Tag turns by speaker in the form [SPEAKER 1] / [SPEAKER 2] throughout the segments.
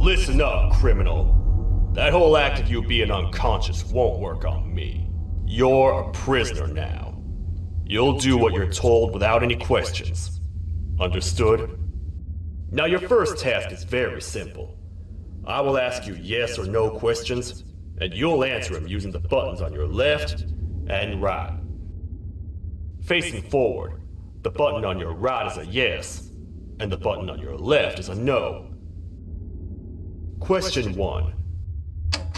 [SPEAKER 1] Listen up, criminal. That whole act of you being unconscious won't work on me. You're a prisoner now. You'll do what you're told without any questions. Understood? Now your first task is very simple. I will ask you yes or no questions, and you'll answer them using the buttons on your left and right. Facing forward, the button on your right is a yes, and the button on your left is a no. Question 1.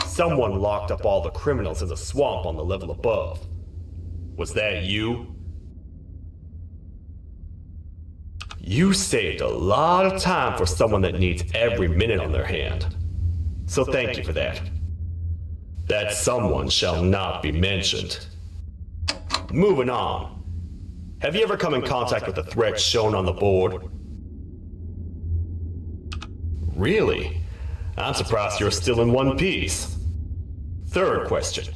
[SPEAKER 1] Someone locked up all the criminals in the swamp on the level above. Was that you? You saved a lot of time for someone that needs every minute on their hand. So thank you for that. That someone shall not be mentioned. Moving on. Have you ever come in contact with the threat shown on the board? Really? I'm surprised you're still in one piece. Third question.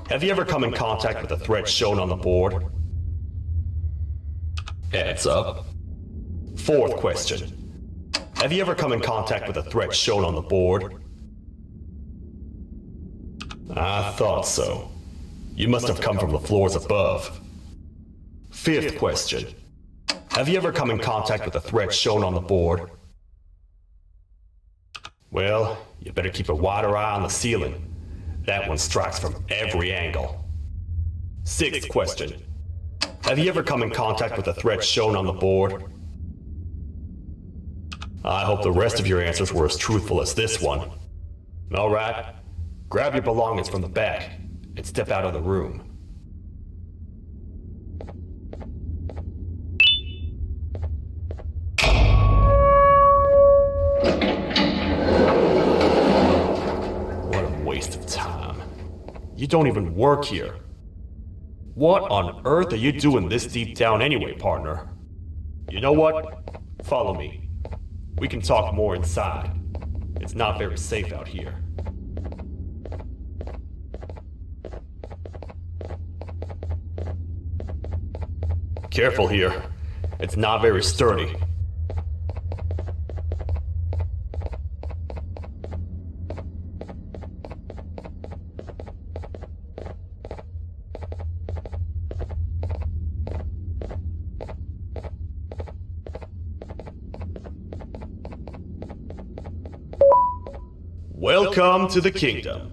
[SPEAKER 1] Have you ever come in contact with the threat shown on the board? Heads up. Fourth question. Have you ever come in contact with the threat shown on the board? I thought so. You must have come from the floors above. Fifth question. Have you ever come in contact with the threat shown on the board? Well, you better keep a wider eye on the ceiling. That one strikes from every angle. Sixth question. Have you ever come in contact with the threat shown on the board? I hope the rest of your answers were as truthful as this one. All right, grab your belongings from the back and step out of the room. Waste of time. You don't even work here. What on earth are you doing this deep down anyway, partner? You know what? Follow me. We can talk more inside. It's not very safe out here. Careful here. It's not very sturdy. Welcome to the kingdom.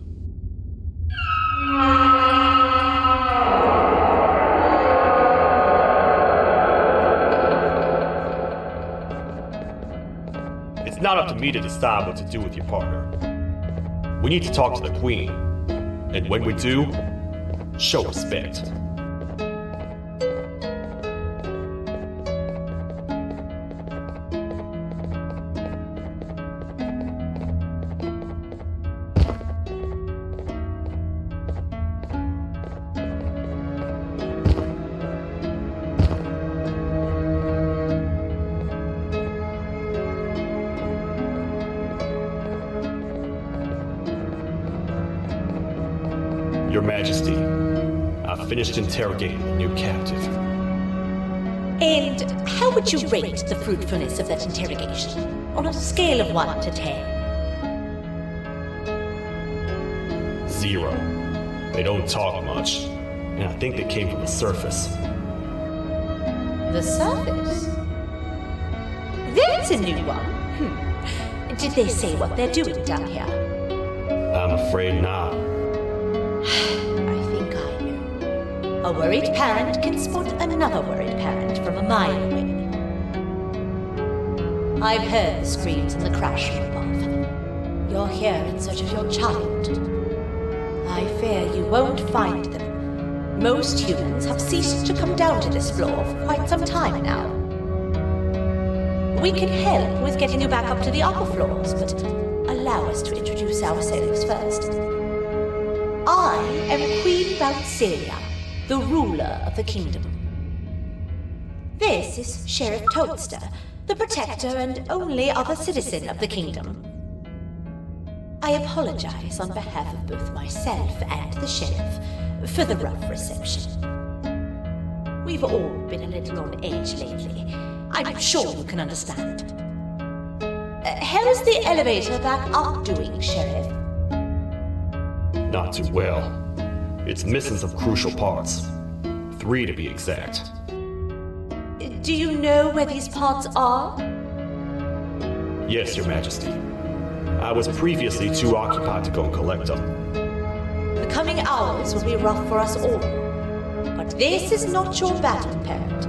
[SPEAKER 1] It's not up to me to decide what to do with your partner. We need to talk to the queen, and when we do, show respect. Your Majesty, I've finished interrogating the new captive.
[SPEAKER 2] And how would you rate the fruitfulness of that interrogation on a scale of 1 to 10?
[SPEAKER 1] 0. They don't talk much, and I think they came from the surface.
[SPEAKER 2] The surface? That's a new one. Did they say what they're doing down here?
[SPEAKER 1] I'm afraid not.
[SPEAKER 2] I think I know. A worried parent can spot another worried parent from a mile away. I've heard the screams and the crash from above. You're here in search of your child. I fear you won't find them. Most humans have ceased to come down to this floor for quite some time now. We can help with getting you back up to the upper floors, but allow us to introduce ourselves first. I am Queen Valseria, the ruler of the kingdom. This is Sheriff Toadster, the protector and only other citizen of the kingdom. I apologize on behalf of both myself and the sheriff for the rough reception. We've all been a little on edge lately. I'm sure you can understand. How's the elevator back up doing, Sheriff?
[SPEAKER 1] Not too well. It's missing some crucial parts. 3 to be exact.
[SPEAKER 2] Do you know where these parts are?
[SPEAKER 1] Yes, Your Majesty. I was previously too occupied to go and collect them.
[SPEAKER 2] The coming hours will be rough for us all. But this is not your battle, parent.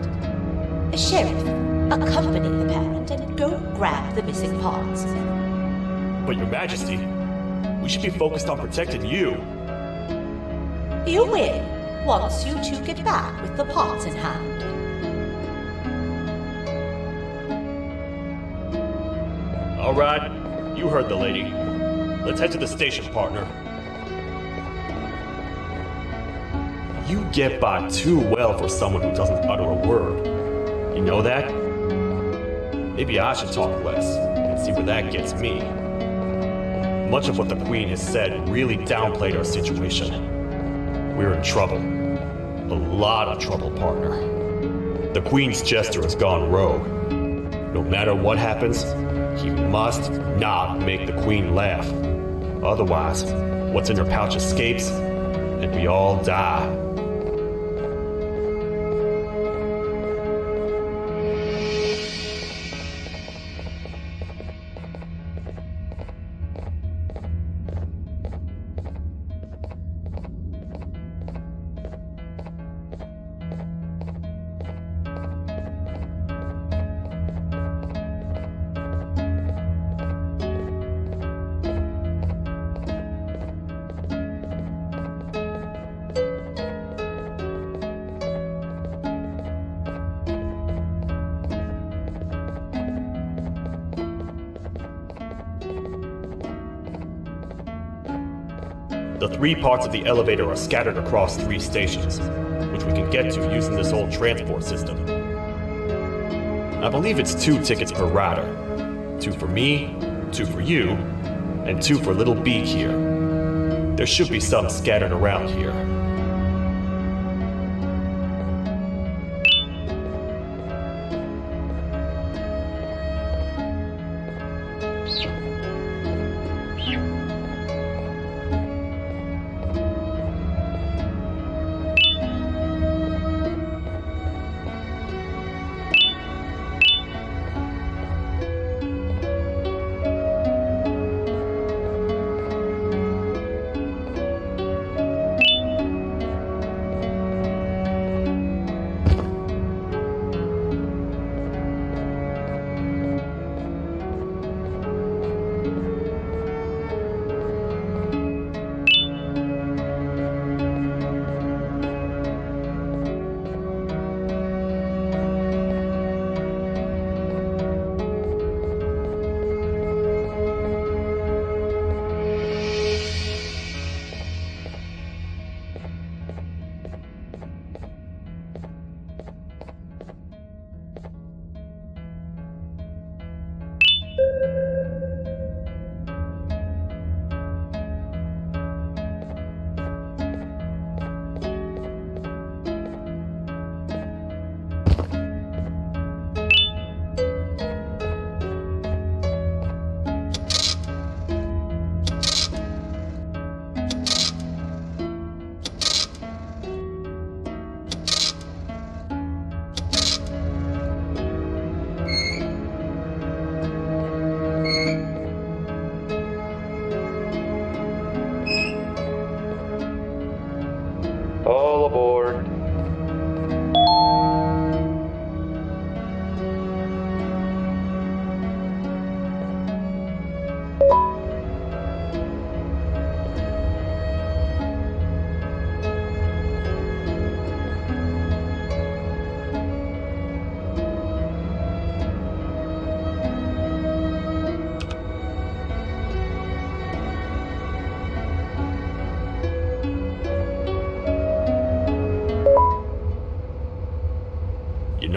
[SPEAKER 2] Sheriff, accompany the parent and go grab the missing parts.
[SPEAKER 1] But Your Majesty, we should be focused on protecting you.
[SPEAKER 2] You will, once you two get back with the parts in hand.
[SPEAKER 1] All right, you heard the lady. Let's head to the station, partner. You get by too well for someone who doesn't utter a word. You know that? Maybe I should talk less and see where that gets me. Much of what the Queen has said really downplayed our situation. We're in trouble. A lot of trouble, partner. The Queen's jester has gone rogue. No matter what happens, he must not make the Queen laugh. Otherwise, what's in her pouch escapes, and we all die. The 3 parts of the elevator are scattered across 3 stations, which we can get to using this old transport system. I believe it's 2 tickets per rider. 2 for me, 2 for you, and 2 for Little Beak here. There should be some scattered around here.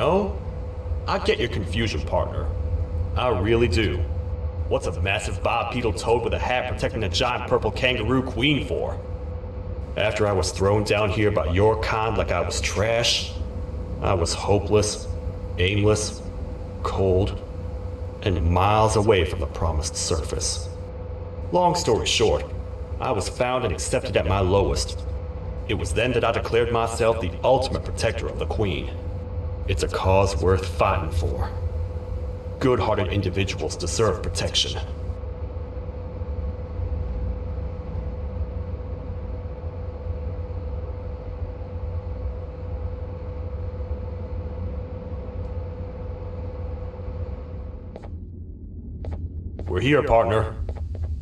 [SPEAKER 1] know, I get your confusion, partner. I really do. What's a massive bipedal toad with a hat protecting a giant purple kangaroo queen for? After I was thrown down here by your kind like I was trash, I was hopeless, aimless, cold, and miles away from the promised surface. Long story short, I was found and accepted at my lowest. It was then that I declared myself the ultimate protector of the Queen. It's a cause worth fighting for. Good-hearted individuals deserve protection. We're here, partner.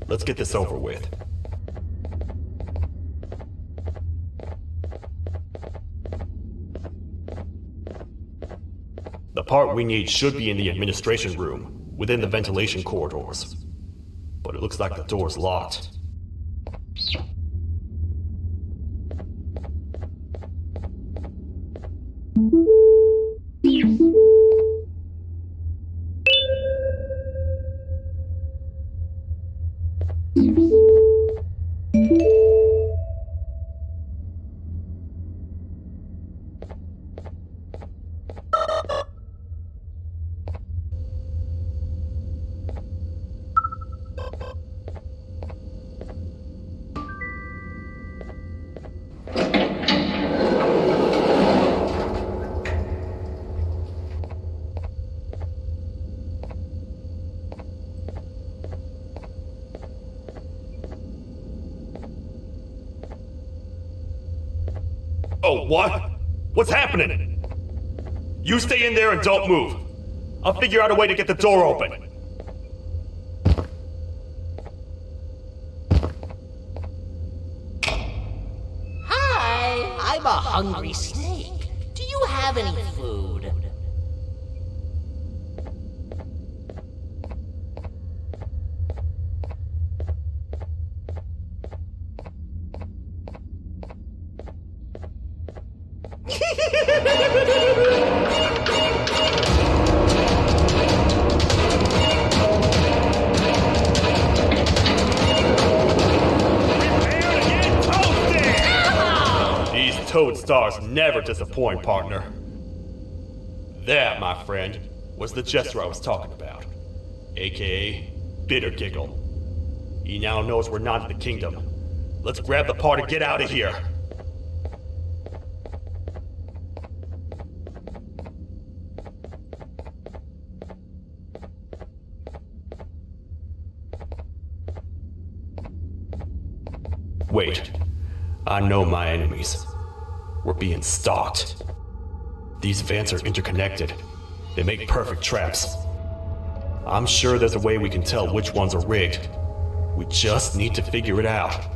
[SPEAKER 1] Let's get this over with. The part we need should be in the administration room, within the ventilation corridors. But it looks like the door's locked. Oh, what? What's happening? You stay in there and don't move. I'll figure out a way to get the door open.
[SPEAKER 3] Hi, I'm a hungry snake. Do you have any food?
[SPEAKER 1] Toad stars never disappoint, partner. That, my friend, was the jester I was talking about, aka Bitter Giggle. He now knows we're not in the kingdom. Let's grab the part and get out of here. Wait, I know my enemies. We're being stalked. These vents are interconnected. They make perfect traps. I'm sure there's a way we can tell which ones are rigged. We just need to figure it out.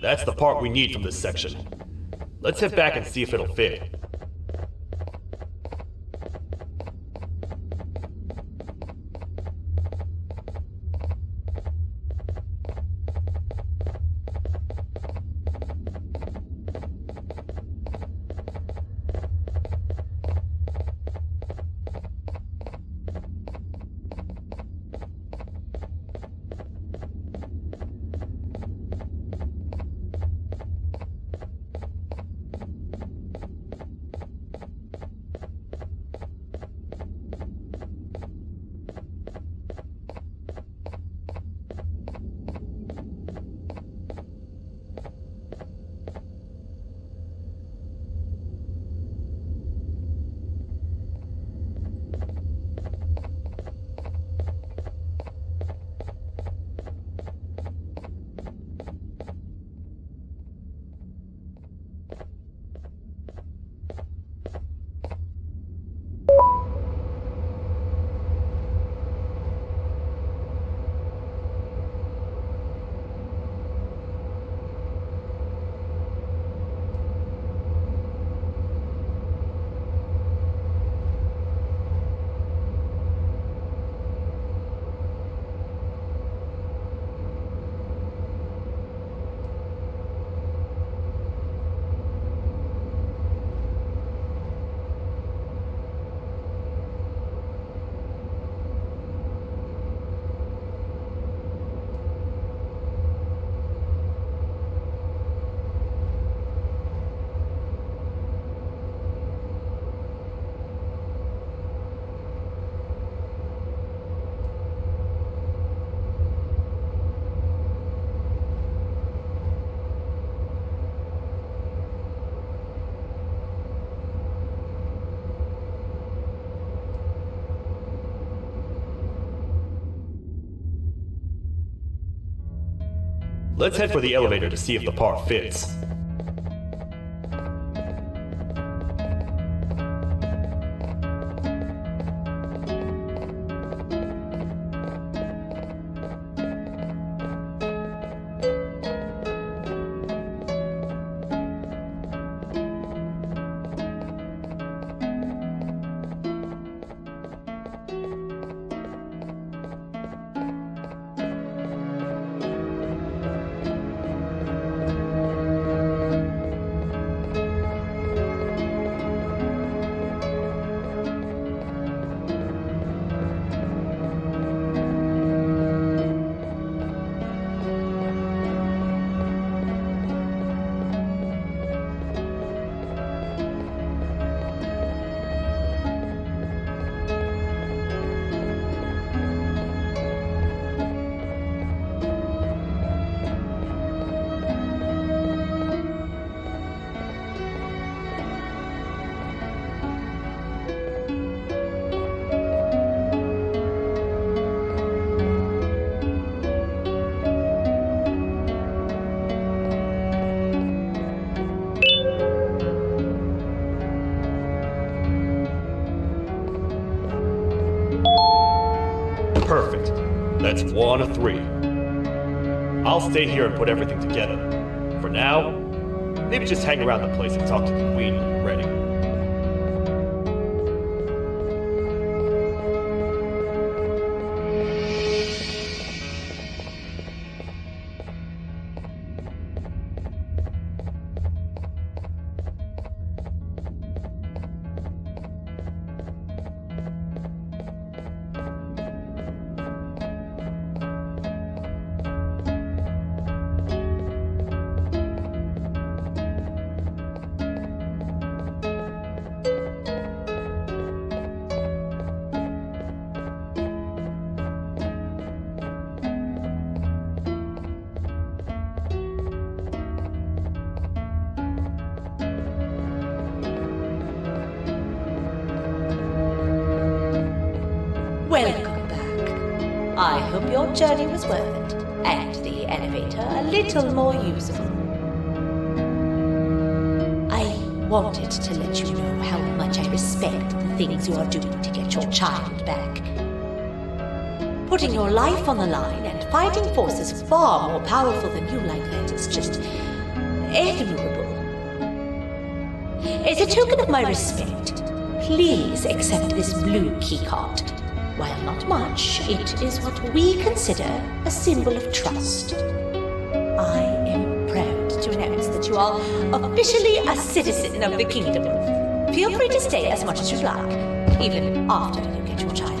[SPEAKER 1] That's the part we need from this section. Let's head back and see if it'll fit. Let's head for the elevator to see if the part fits. Perfect. That's 1 of 3. I'll stay here and put everything together. For now, maybe just hang around the place and talk to the Queen when you're ready.
[SPEAKER 2] Welcome back. I hope your journey was worth it, and the elevator a little more usable. I wanted to let you know how much I respect the things you are doing to get your child back. Putting your life on the line and fighting forces far more powerful than you like that is just admirable. As a token of my respect, please accept this blue keycard. While not much, it is what we consider a symbol of trust. I am proud to announce that you are officially a citizen of the kingdom. Feel free to stay as much as you'd like, even after you get your child back.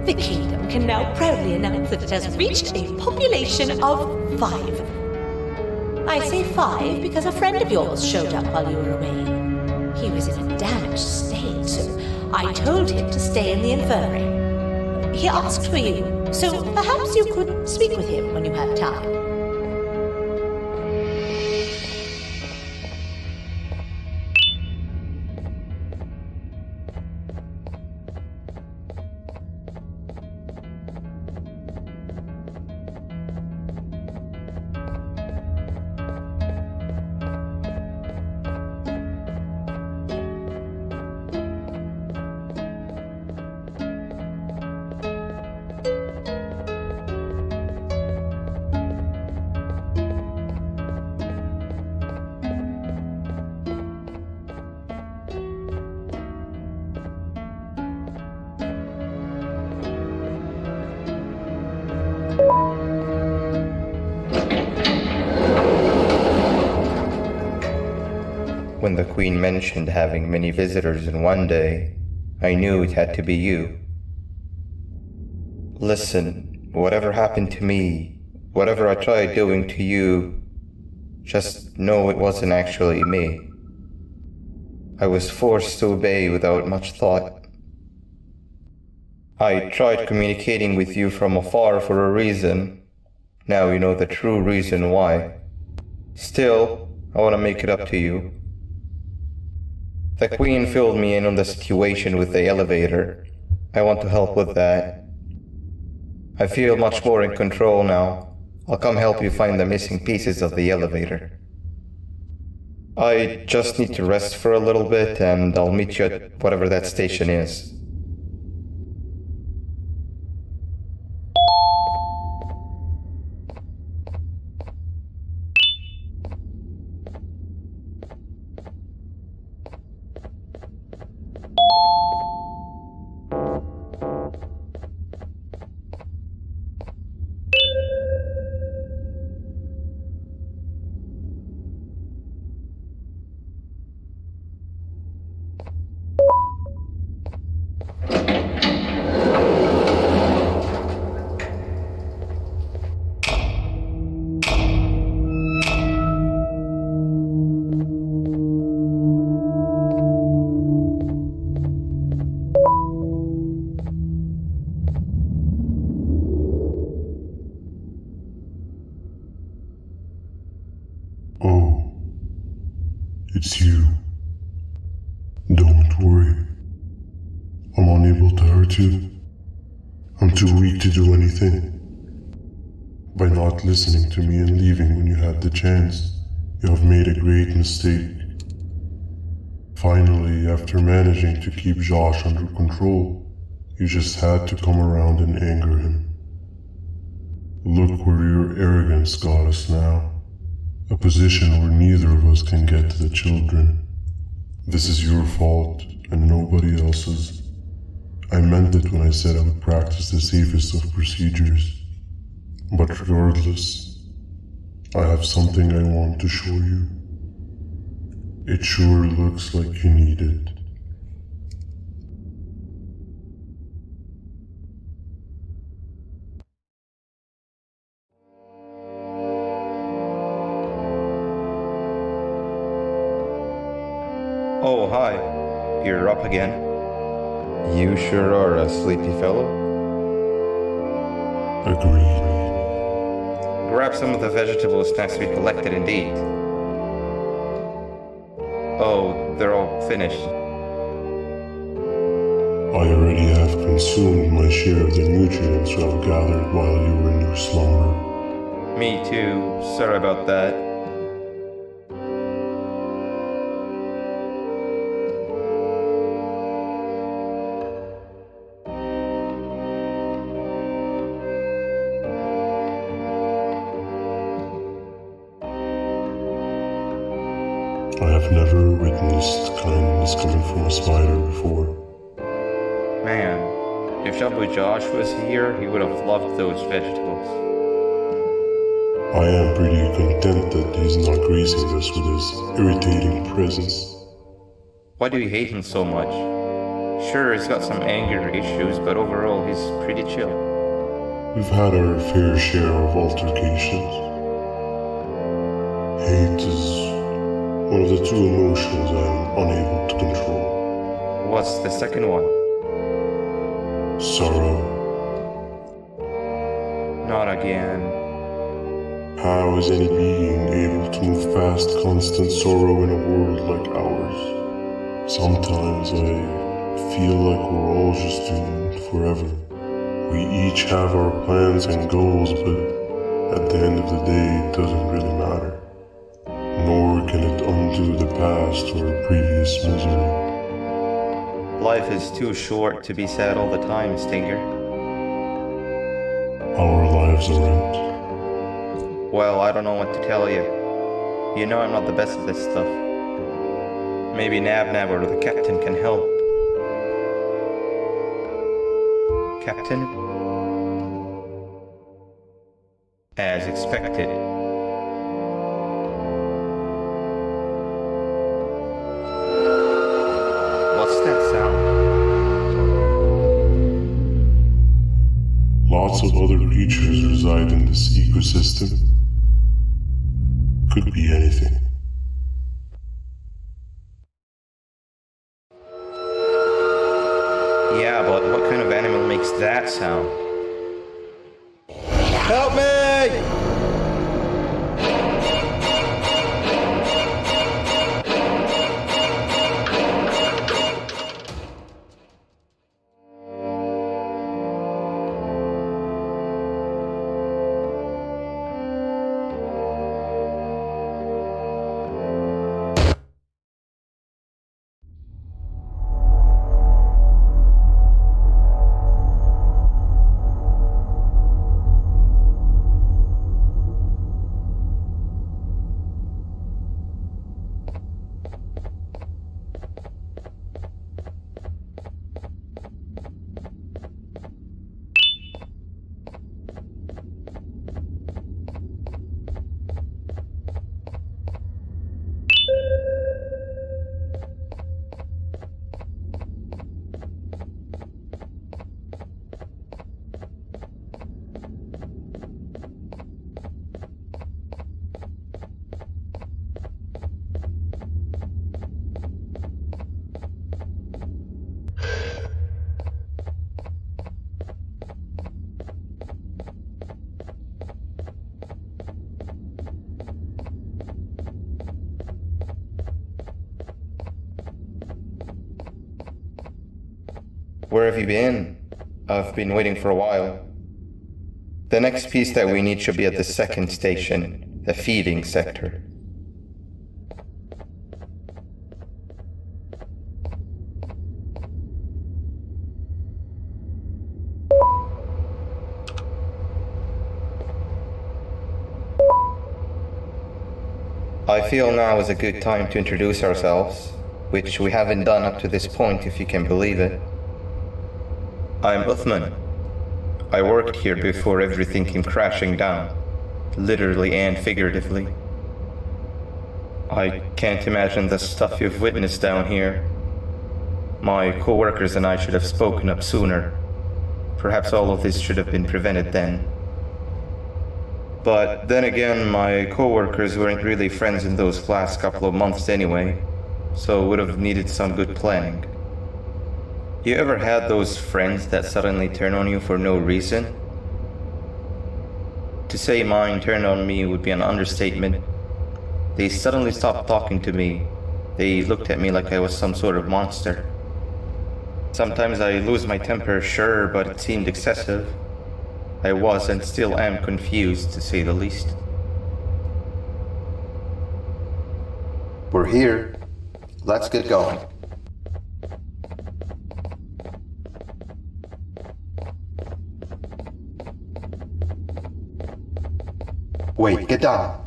[SPEAKER 2] The kingdom can now proudly announce that it has reached a population of 5. I say 5 because a friend of yours showed up while you were away. He was in a damaged state, so I told him to stay in the infirmary. He asked for you, so perhaps you could speak with him when you have time.
[SPEAKER 4] When the Queen mentioned having many visitors in one day, I knew it had to be you. Listen, whatever happened to me, whatever I tried doing to you, just know it wasn't actually me. I was forced to obey without much thought. I tried communicating with you from afar for a reason. Now you know the true reason why. Still, I want to make it up to you. The Queen filled me in on the situation with the elevator. I want to help with that. I feel much more in control now. I'll come help you find the missing pieces of the elevator. I just need to rest for a little bit and I'll meet you at whatever that station is.
[SPEAKER 5] Oh, it's you. Don't worry. I'm unable to hurt you. I'm too weak to do anything. By not listening to me and leaving when you had the chance, you have made a great mistake. Finally, after managing to keep Josh under control, you just had to come around and anger him. Look where your arrogance got us now. A position where neither of us can get to the children. This is your fault and nobody else's. I meant it when I said I would practice the safest of procedures. But regardless, I have something I want to show you. It sure looks like you need it.
[SPEAKER 4] Oh, hi. You're up again. You sure are a sleepy fellow.
[SPEAKER 5] Agreed.
[SPEAKER 4] Grab some of the vegetable snacks we collected indeed. Oh, they're all finished.
[SPEAKER 5] I already have consumed my share of the nutrients I've gathered while you were in your slumber.
[SPEAKER 4] Me too. Sorry about that.
[SPEAKER 5] have never witnessed kindness coming from a spider before.
[SPEAKER 4] Man, if Jumbo Josh was here, he would have loved those vegetables.
[SPEAKER 5] I am pretty content that he's not gracing us with his irritating presence.
[SPEAKER 4] Why do you hate him so much? Sure, he's got some anger issues, but overall he's pretty chill.
[SPEAKER 5] We've had our fair share of altercations. Hate is one of the two emotions I'm unable to control.
[SPEAKER 4] What's the second one?
[SPEAKER 5] Sorrow.
[SPEAKER 4] Not again.
[SPEAKER 5] How is any being able to move past constant sorrow in a world like ours? Sometimes I feel like we're all just doomed forever. We each have our plans and goals, but at the end of the day, it doesn't really matter. Nor can it undo the past or previous misery.
[SPEAKER 4] Life is too short to be sad all the time, Stinger.
[SPEAKER 5] Our lives aren't.
[SPEAKER 4] Well, I don't know what to tell you. You know I'm not the best at this stuff. Maybe Nab or the captain can help. Captain? As expected. What's that sound?
[SPEAKER 5] Lots of other creatures reside in this ecosystem. Could be anything.
[SPEAKER 4] Yeah, but what kind of animal makes that sound? Help me! Where have you been? I've been waiting for a while. The next piece that we need should be at the second station, the feeding sector. I feel now is a good time to introduce ourselves, which we haven't done up to this point, if you can believe it. I'm Uthman. I worked here before everything came crashing down, literally and figuratively. I can't imagine the stuff you've witnessed down here. My co-workers and I should have spoken up sooner. Perhaps all of this should have been prevented then. But then again, my co-workers weren't really friends in those last couple of months anyway, so would have needed some good planning. You ever had those friends that suddenly turn on you for no reason? To say mine turned on me would be an understatement. They suddenly stopped talking to me. They looked at me like I was some sort of monster. Sometimes I lose my temper, sure, but it seemed excessive. I was and still am confused, to say the least.
[SPEAKER 6] We're here. Let's get going. Wait, get down.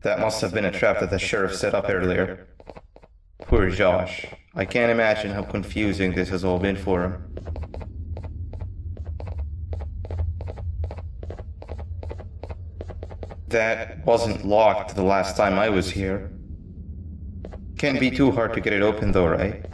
[SPEAKER 4] That must have been a trap that the sheriff set up earlier. Poor Josh. I can't imagine how confusing this has all been for him. That wasn't locked the last time I was here. Can't be too hard to get it open though, right?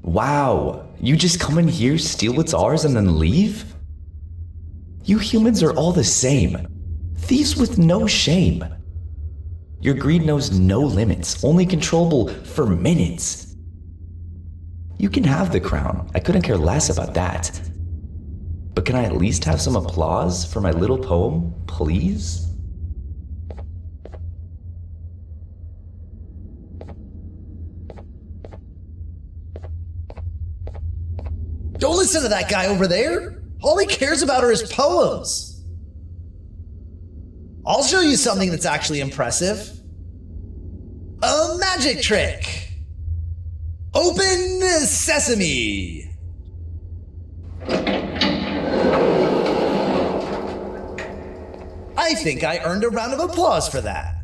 [SPEAKER 7] Wow, you just come in here, steal what's ours, and then leave? You humans are all the same. Thieves with no shame. Your greed knows no limits, only controllable for minutes. You can have the crown, I couldn't care less about that. But can I at least have some applause for my little poem, please?
[SPEAKER 8] Don't listen to that guy over there. All he cares about are his poems. I'll show you something that's actually impressive. A magic trick. Open sesame. I think I earned a round of applause for that.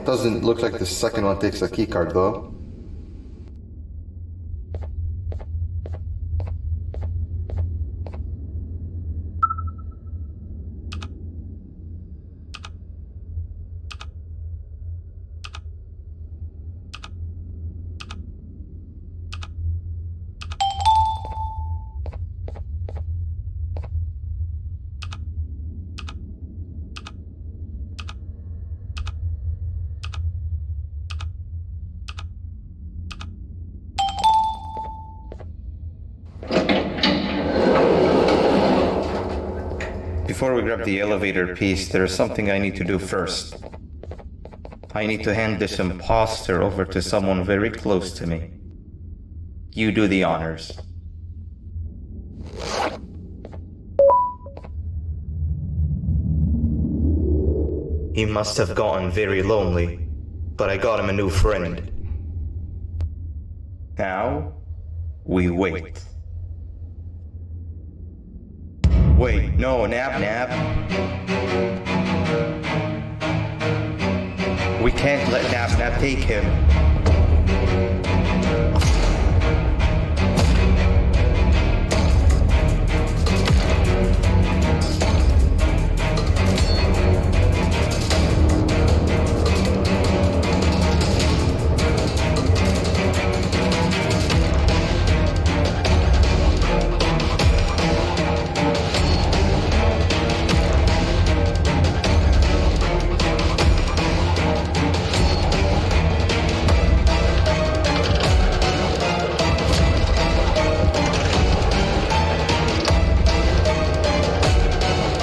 [SPEAKER 6] Doesn't look like the second one takes a keycard though.
[SPEAKER 4] Before we grab the elevator piece, there is something I need to do first. I need to hand this imposter over to someone very close to me. You do the honors. He must have gotten very lonely, but I got him a new friend. Now, we wait. Wait, no, Nab. We can't let Nab take him.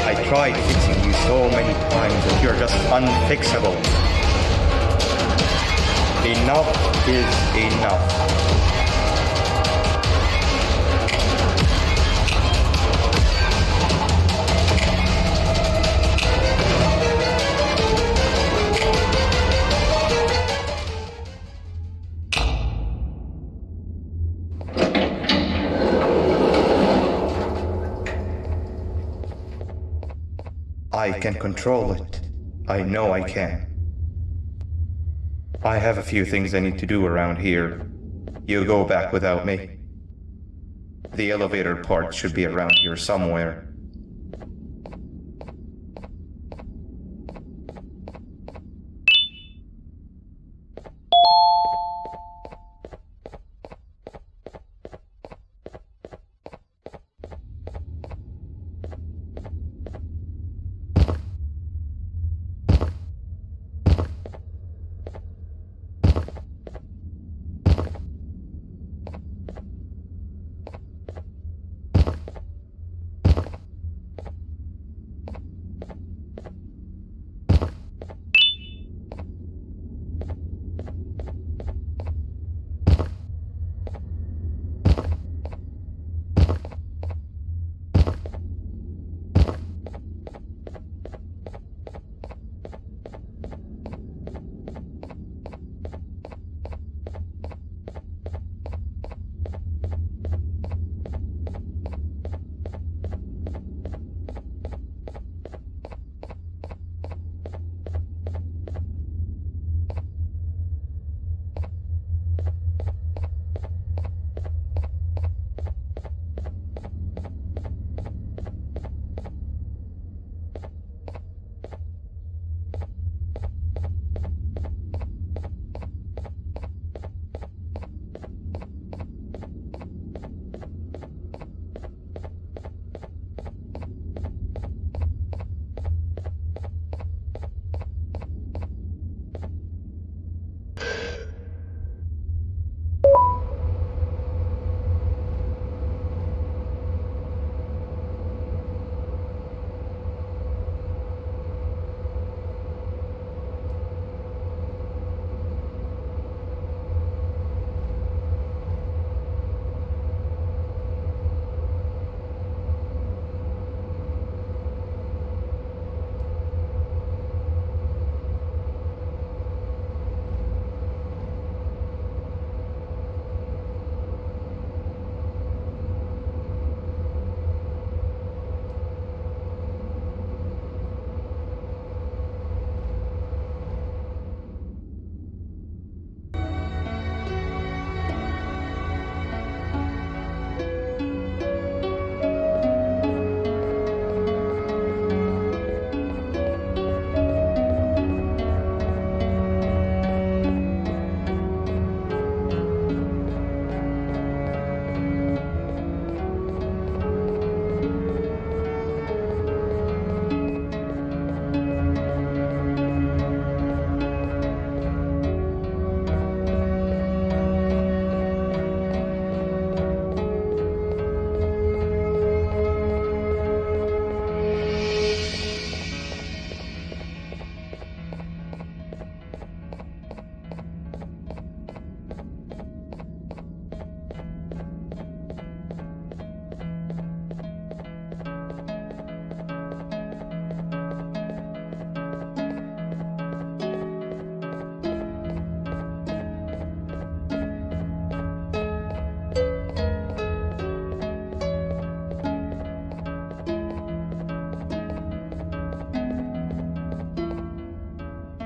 [SPEAKER 4] I tried fixing you so many times and you're just unfixable. Enough is enough. I can control it. I know I can. I have a few things I need to do around here. You go back without me. The elevator part should be around here somewhere.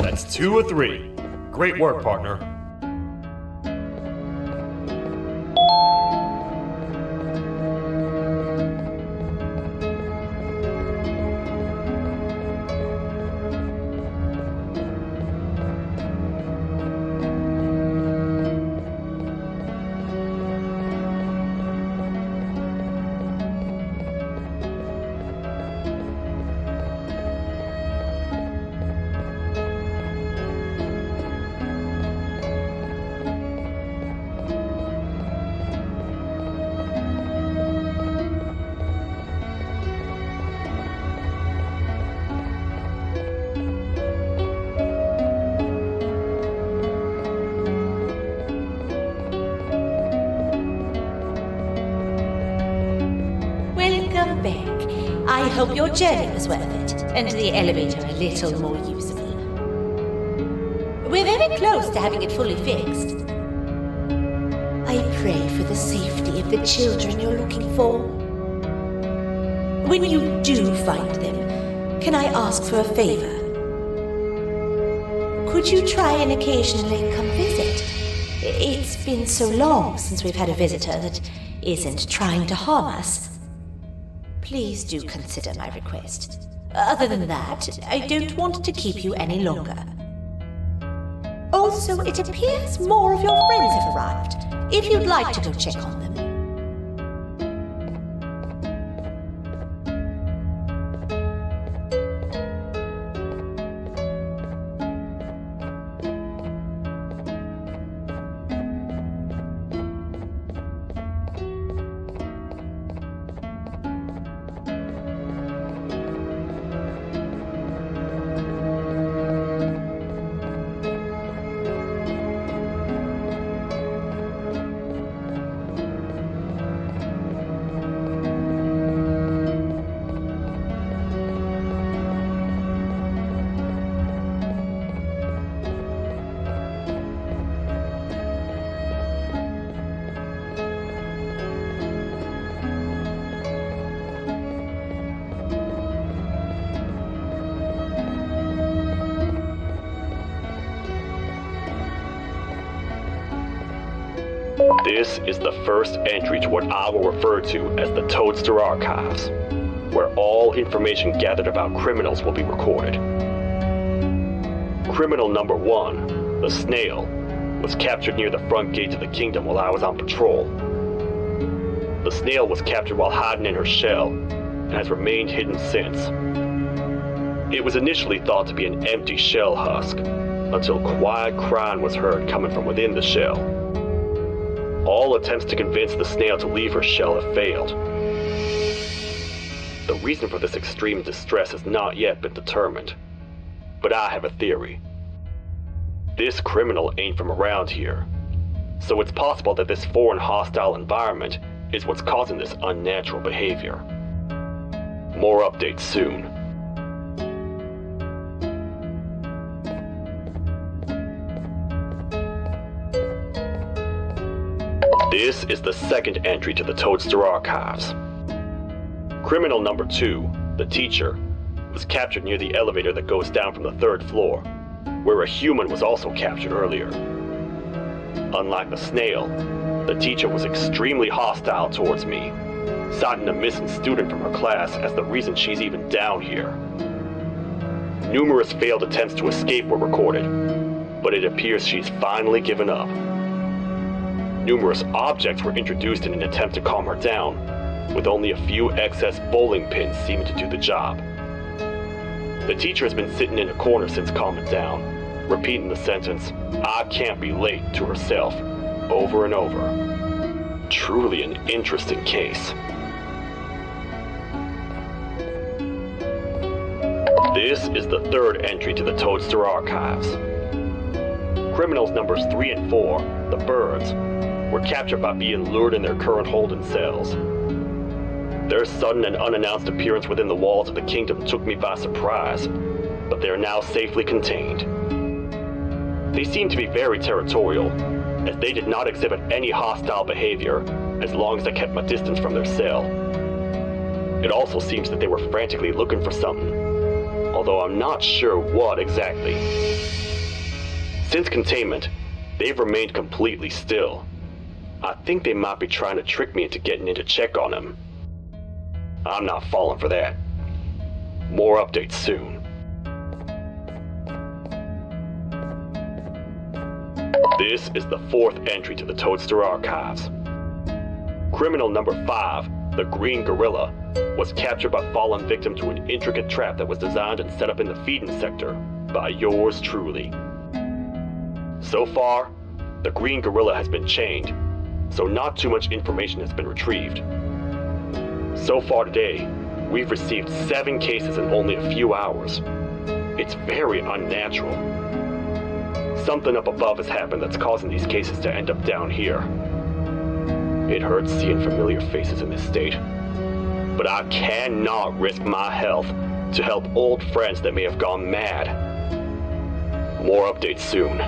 [SPEAKER 1] That's 2 of 3. Great work, partner.
[SPEAKER 2] Welcome back. I hope your journey was worth it, and the elevator a little more usable. We're very close to having it fully fixed. I pray for the safety of the children you're looking for. When you do find them, can I ask for a favor? Could you try and occasionally come visit? It's been so long since we've had a visitor that isn't trying to harm us. Please do consider my request. Other than that, I don't want to keep you any longer. Also, it appears more of your friends have arrived. If you'd like to go check on them.
[SPEAKER 1] This is the first entry to what I will refer to as the Toadster Archives, where all information gathered about criminals will be recorded. Criminal number 1, the Snail, was captured near the front gate to the kingdom while I was on patrol. The Snail was captured while hiding in her shell and has remained hidden since. It was initially thought to be an empty shell husk, until quiet crying was heard coming from within the shell. All attempts to convince the Snail to leave her shell have failed. The reason for this extreme distress has not yet been determined, but I have a theory. This criminal ain't from around here, so it's possible that this foreign hostile environment is what's causing this unnatural behavior. More updates soon. This is the second entry to the Toadster Archives. Criminal number 2, the teacher, was captured near the elevator that goes down from the 3rd floor, where a human was also captured earlier. Unlike the Snail, the teacher was extremely hostile towards me, citing a missing student from her class as the reason she's even down here. Numerous failed attempts to escape were recorded, but it appears she's finally given up. Numerous objects were introduced in an attempt to calm her down, with only a few excess bowling pins seeming to do the job. The teacher has been sitting in a corner since calming down, repeating the sentence, "I can't be late," to herself, over and over. Truly an interesting case. This is the 3rd entry to the Toadster Archives. Criminals numbers 3 and 4, the Birds, were captured by being lured in their current holding cells. Their sudden and unannounced appearance within the walls of the kingdom took me by surprise, but they are now safely contained. They seem to be very territorial, as they did not exhibit any hostile behavior as long as I kept my distance from their cell. It also seems that they were frantically looking for something, although I'm not sure what exactly. Since containment, they've remained completely still. I think they might be trying to trick me into getting in to check on them. I'm not falling for that. More updates soon. This is the 4th entry to the Toadster archives. Criminal number 5, the Green Gorilla, was captured by fallen victim to an intricate trap that was designed and set up in the feeding sector by yours truly. So far, the Green Gorilla has been chained, so not too much information has been retrieved. So far today, we've received 7 cases in only a few hours. It's very unnatural. Something up above has happened that's causing these cases to end up down here. It hurts seeing familiar faces in this state, but I cannot risk my health to help old friends that may have gone mad. More updates soon.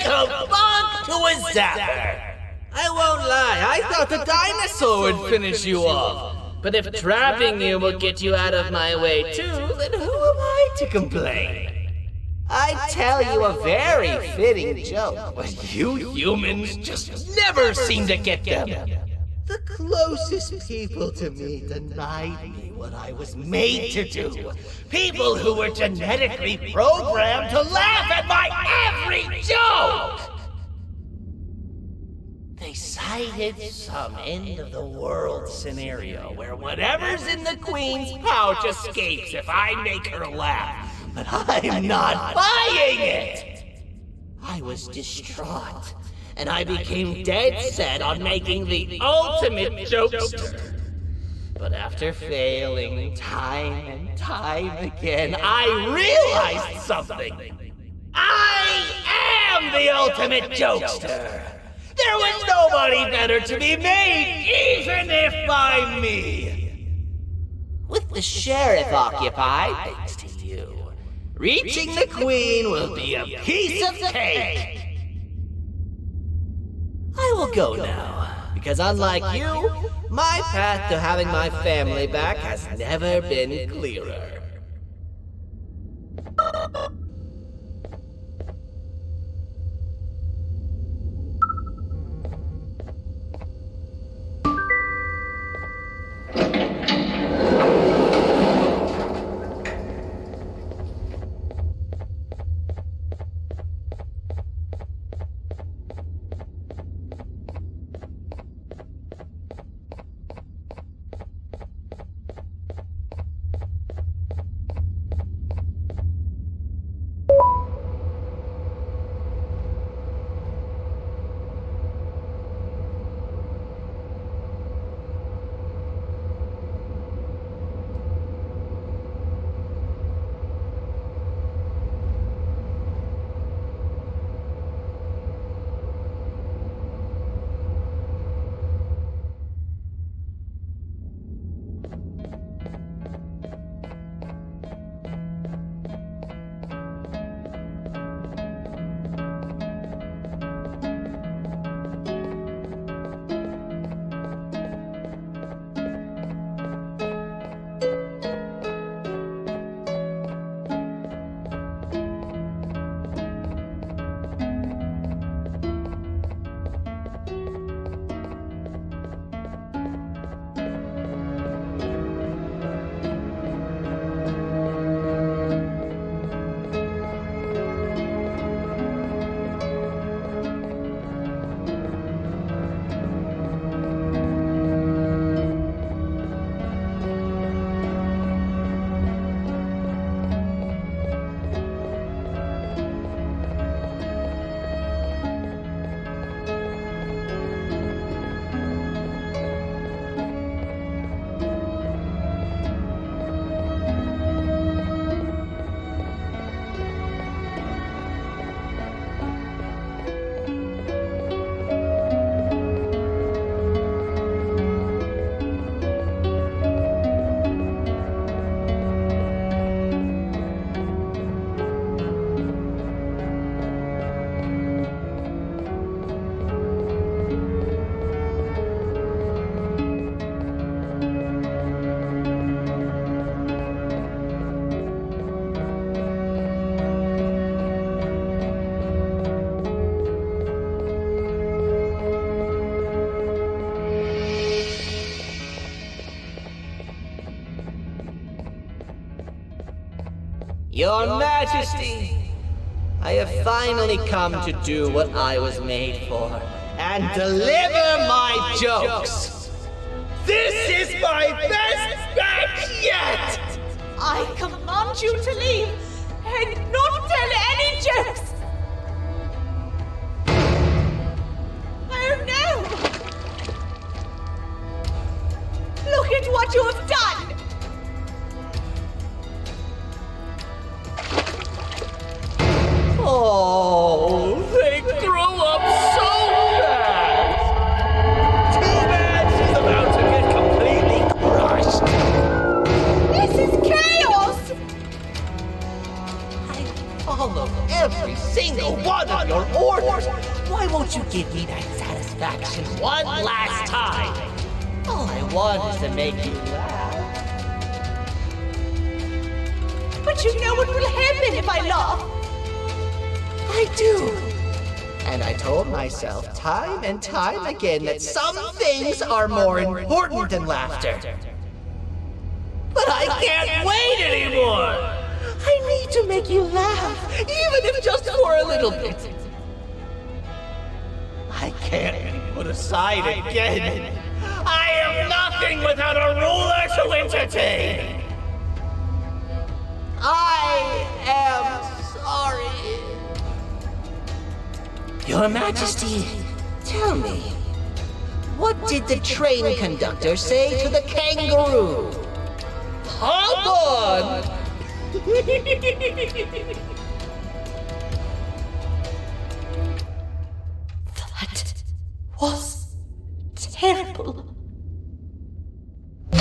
[SPEAKER 3] a bug to a zapper.
[SPEAKER 9] I won't lie, I thought the dinosaur would finish you off. But if trapping you will get you out of my way too, then who am I to complain? I tell you a very fitting joke, but you humans just never seem to get them. The closest people to me denied me what I was made to do. People who were genetically programmed to laugh at my every joke! They cited some end-of-the-world scenario where whatever's in the Queen's pouch escapes if I make her laugh. But I'm not buying it! I was distraught, and I became dead set on making the ultimate jokester. But after failing time and time again, I realized something. I am the ultimate jokester! There was nobody better to be made, even if by me! With the sheriff occupied, thanks to you, reaching the Queen will be a piece of cake! I will go now, because unlike you, my path to having my family back has never been clearer. Your Majesty, I have finally come to do what I was made for, and deliver my jokes! This is my best match yet!
[SPEAKER 2] I command you to leave and not tell any jokes! Oh no! Look at what you have done!
[SPEAKER 9] Oh, they grow up so fast! Too bad she's about to get completely crushed!
[SPEAKER 2] This is chaos!
[SPEAKER 9] I've every single one of your orders. Why won't you give me that satisfaction one last time? All I want is to make you laugh.
[SPEAKER 2] But you know what will happen if I laugh.
[SPEAKER 9] I do. And I told myself time and time again that some things are more important than laughter. But I can't wait anymore! I need to make you laugh, even if just for a little bit. I can't be put aside again. I am nothing without a ruler to entertain. I am sorry. Your Majesty, tell me, what did the train conductor say to the kangaroo? Hop on!
[SPEAKER 2] That was terrible.
[SPEAKER 1] We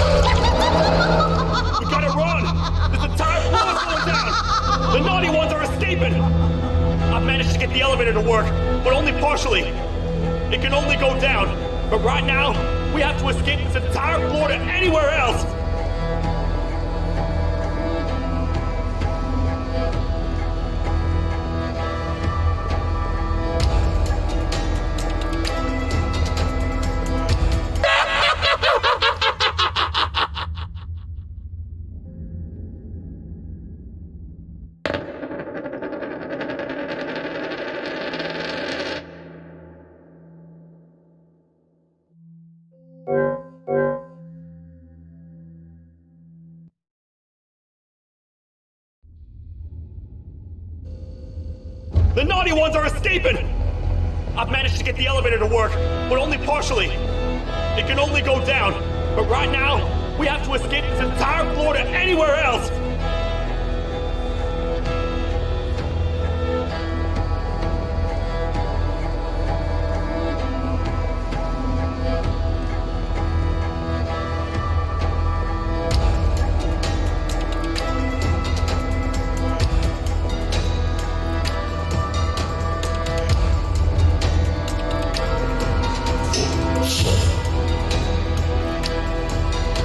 [SPEAKER 1] gotta run! This entire floor is going down! The naughty ones are escaping! I've managed to get the elevator to work, but only partially. It can only go down, but right now, we have to escape this entire floor to anywhere else! The naughty ones are escaping! I've managed to get the elevator to work, but only partially. It can only go down, but right now, we have to escape this entire floor to anywhere else!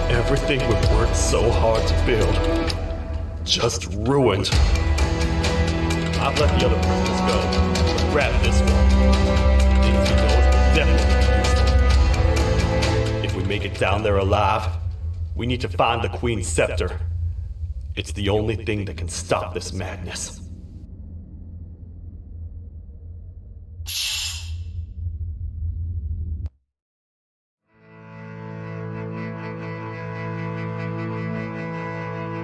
[SPEAKER 1] Everything we've worked so hard to build, just ruined. I've let the other prisoners go, but grab this one. Things he knows will definitely be useful. If we make it down there alive, we need to find the Queen's scepter. It's the only thing that can stop this madness.